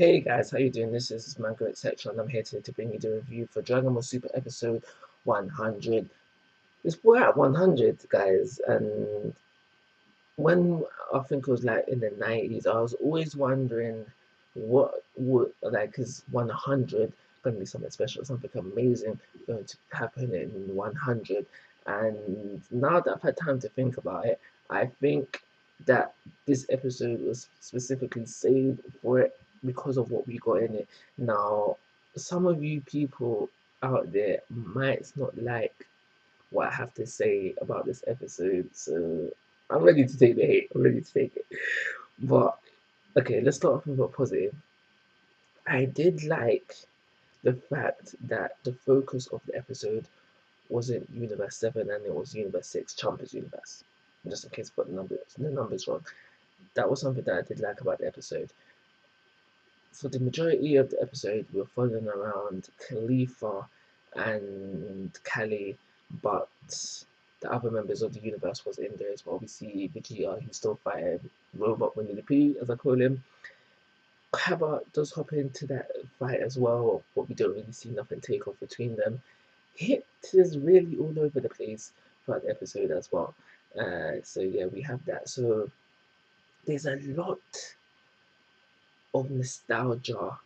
Hey guys, how you doing? This is Manga, etc. and I'm here today to bring you the review for Dragon Ball Super episode 100. We're at 100, guys, and when I think it was like in the 90s, I was always wondering what would, like, is 100 going to be something special, something amazing going to happen in 100? And now that I've had time to think about it, I think that this episode was specifically saved for it because of what we got in it. Now, some of you people out there might not like what I have to say about this episode, so I'm ready to take the hate. I'm ready to take it. But okay, let's start off with a positive. I did like the fact that the focus of the episode wasn't Universe 7 and it was Universe 6, Champas Universe. Just in case I got the numbers wrong. That was something that I did like about the episode. For the majority of the episode, we were following around Khalifa and Kali, but the other members of the universe was in there as well. We see Vegeta, who's still fighting Robot Winnie the Pooh, as I call him. Kaba does hop into that fight as well, but we don't really see nothing take off between them. Hit is really all over the place throughout the episode as well. So yeah, we have that. So there's a lot of nostalgia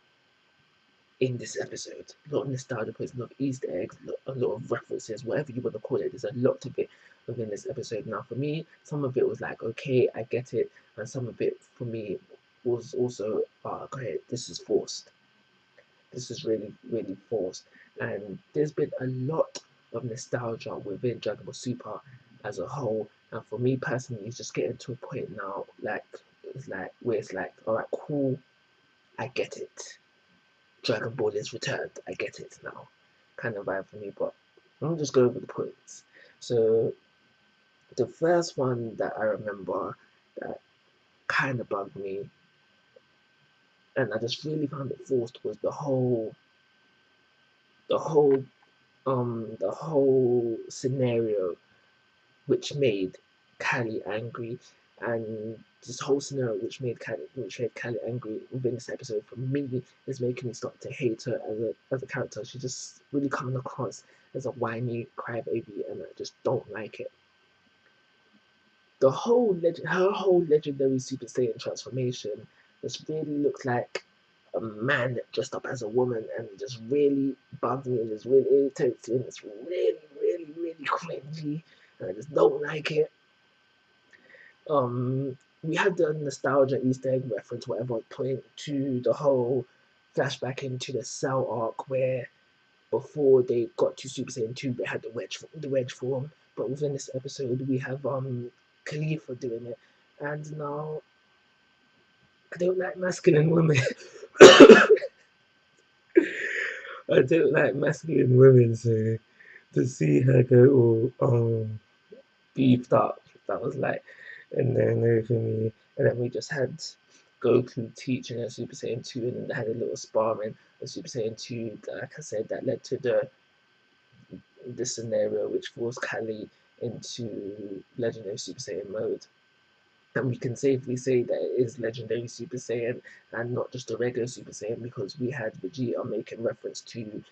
in this episode. A lot of nostalgia points, a lot of Easter eggs, a lot of references, whatever you want to call it. There's a lot of it within this episode. Now, for me, some of it was like, okay, I get it, and some of it for me was also, okay, this is forced. This is really, really forced. And there's been a lot of nostalgia within Dragon Ball Super as a whole. And for me personally, it's just getting to a point now, like it's like where it's like, all right, cool, I get it. Dragon Ball is returned. I get it now. Kind of vibe for me, but I'll just go over the points. So the first one that I remember that kind of bugged me, and I just really found it forced, was the whole, the whole scenario which made Callie angry, and this whole scenario which made Callie angry within this episode for me is making me start to hate her as a character. She's just really coming across as a whiny crybaby, and I just don't like it. Her whole legendary Super Saiyan transformation just really looks like a man dressed up as a woman, and it just really bugs me and just really irritates me, and it's really, really, really cringy, and I just don't like it. We had the nostalgia Easter egg reference, whatever, point to the whole flashback into the Cell arc where before they got to Super Saiyan 2, they had the wedge form, but within this episode we have Khalifa doing it, and now I don't like masculine women. I don't like masculine women, so to see her go all beefed up, that was like and no for me. And then we just had Goku teaching her Super Saiyan 2, and then they had a little sparring with Super Saiyan 2, like I said, that led to the scenario which forced Kali into Legendary Super Saiyan mode. And we can safely say that it is Legendary Super Saiyan and not just a regular Super Saiyan, because we had Vegeta making reference to,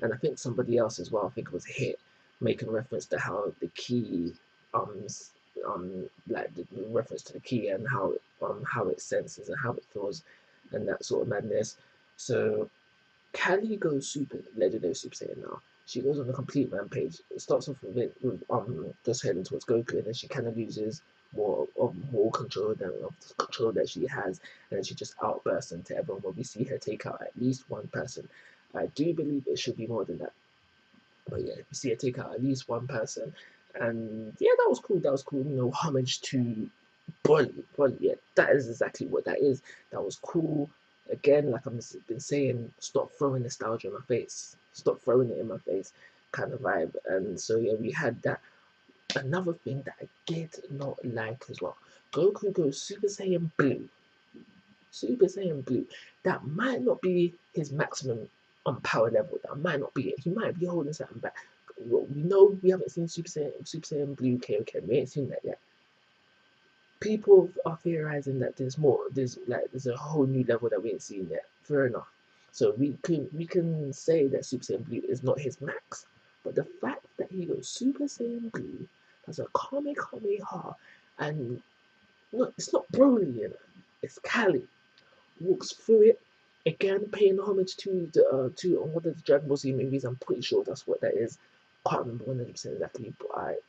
and I think somebody else as well, I think it was Hit, making reference to how the key, like the reference to the key and how it senses and how it feels and that sort of madness. So Callie goes super legendary Super Saiyan now. She goes on a complete rampage. It starts off with just heading towards Goku, and then she kind of loses more control than of the control that she has, and then she just outbursts into everyone. Where we see her take out at least one person. I do believe it should be more than that, but yeah, we see her take out at least one person, and yeah, that was cool. That was cool. Homage to Broly. Broly, yeah, that is exactly what that is. That was cool. Again, like I've been saying, stop throwing nostalgia in my face. Stop throwing it in my face, kind of vibe. And so yeah, we had that. Another thing that I did not like as well. Goku goes Super Saiyan Blue. Super Saiyan Blue. That might not be his maximum power level. That might not be it. He might be holding something back. Well, we know we haven't seen Super Saiyan Blue KOK. We ain't seen that yet. People are theorizing that there's more. There's a whole new level that we ain't seen yet. Fair enough. So we can say that Super Saiyan Blue is not his max, but the fact that he goes Super Saiyan Blue has a Kamehameha, and no, it's not Broly, you know, it's Kali walks through it again, paying homage to one of the Dragon Ball Z movies. I'm pretty sure that's what that is. Can't remember 100% exactly, but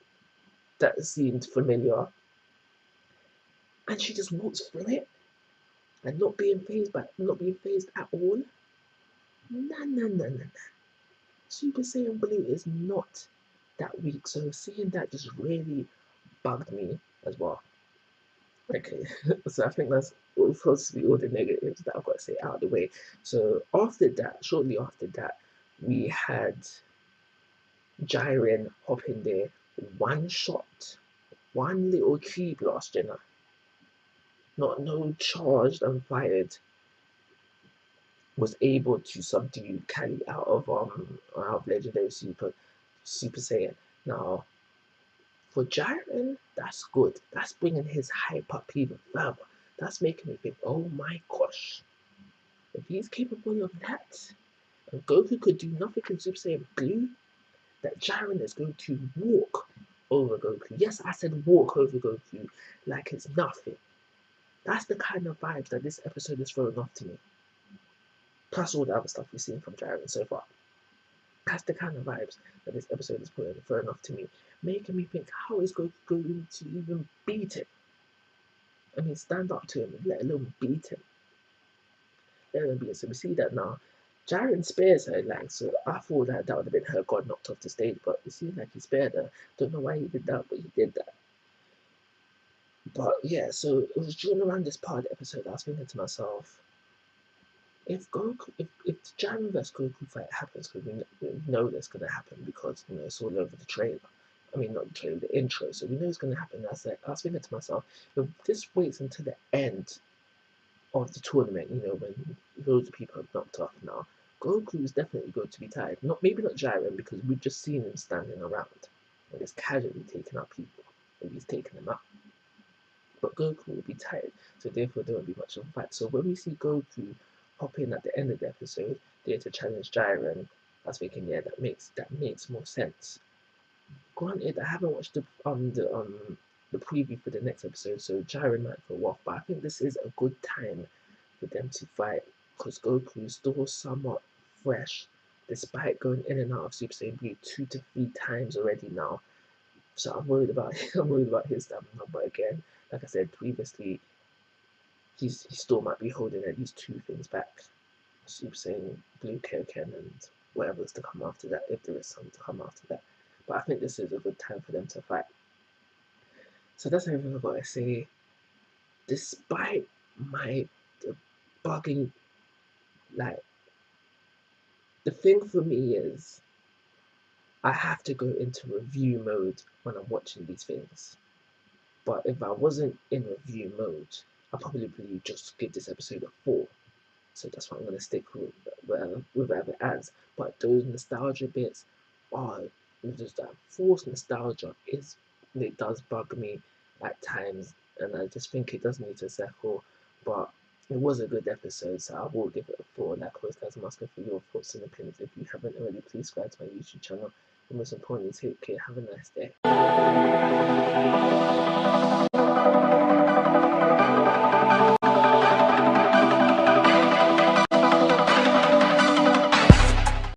that seemed familiar. And she just walks through it and not being phased at all. Nah, nah, nah, nah. Super Saiyan Blue is not that weak, so seeing that just really bugged me as well. Okay, so I think that's supposed to be all the negatives that I've got to say out of the way. So after that, shortly after that, we had Jiren hop in there, one shot, one little key blast, you know, not no charged and fired, was able to subdue Kali out of Legendary Super Saiyan. Now for Jiren, that's good. That's bringing his hype up even further. That's making me think, oh my gosh, if he's capable of that, and Goku could do nothing in Super Saiyan Blue, that Jiren is going to walk over Goku. Yes, I said walk over Goku like it's nothing. That's the kind of vibes that this episode is throwing off to me. Plus all the other stuff we've seen from Jiren so far. That's the kind of vibes that this episode is throwing off to me. Making me think, how is Goku going to even beat him? I mean, stand up to him, let alone beat him. Let alone beat him. So we see that now. Jiren spares her, like, so I thought that would have been her god knocked off the stage, but it seems like he spared her. Don't know why he did that, but he did that. But yeah, so it was during around this part of the episode I was thinking to myself, if Jiren vs Goku fight happens, because we know that's gonna happen because you know it's all over the trailer. I mean, not the trailer, the intro. So we know it's gonna happen. I was thinking to myself, if this waits until the end of the tournament, you know, when loads of people have knocked off now, Goku is definitely going to be tired. Maybe not Jiren because we've just seen him standing around and he's casually taking out people. Maybe he's taking them out. But Goku will be tired, so therefore there won't be much of a fight. So when we see Goku hop in at the end of the episode there to challenge Jiren, I was thinking, yeah, that makes more sense. Granted, I haven't watched the preview for the next episode, so Jiren might go off, but I think this is a good time for them to fight because Goku is still somewhat fresh, despite going in and out of Super Saiyan Blue 2 to 3 times already now. So I'm worried about I'm worried about his stamina. But again, like I said previously, he still might be holding at least 2 things back. Super Saiyan Blue Kaioken and whatever's to come after that, if there is something to come after that. But I think this is a good time for them to fight. So that's everything I've got to say. Despite my bugging, like, the thing for me is I have to go into review mode when I'm watching these things. But if I wasn't in review mode, I'd probably just give this episode a 4. So that's what I'm going to stick with whatever it has. But those nostalgia bits are just that forced nostalgia it does bug me at times, and I just think it does need to settle. But it was a good episode, so I will give it a 4. Like always, guys, I'm asking for your thoughts and opinions. If you haven't already, please subscribe to my YouTube channel. And most importantly, take care. Have a nice day.